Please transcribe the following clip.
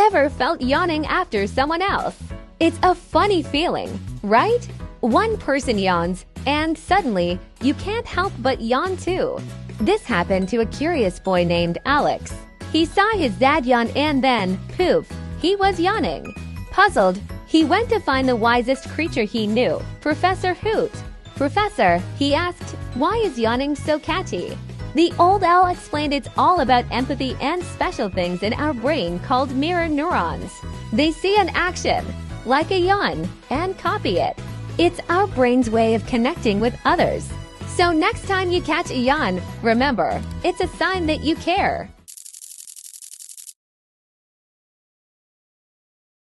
ever felt yawning after someone else? It's a funny feeling, right? One person yawns, and suddenly, you can't help but yawn too. This happened to a curious boy named Alex. He saw his dad yawn and then, poof, he was yawning. Puzzled, he went to find the wisest creature he knew, Professor Hoot. "Professor," he asked, "why is yawning so catchy?" The old owl explained it's all about empathy and special things in our brain called mirror neurons. They see an action, like a yawn, and copy it. It's our brain's way of connecting with others. So next time you catch a yawn, remember, it's a sign that you care.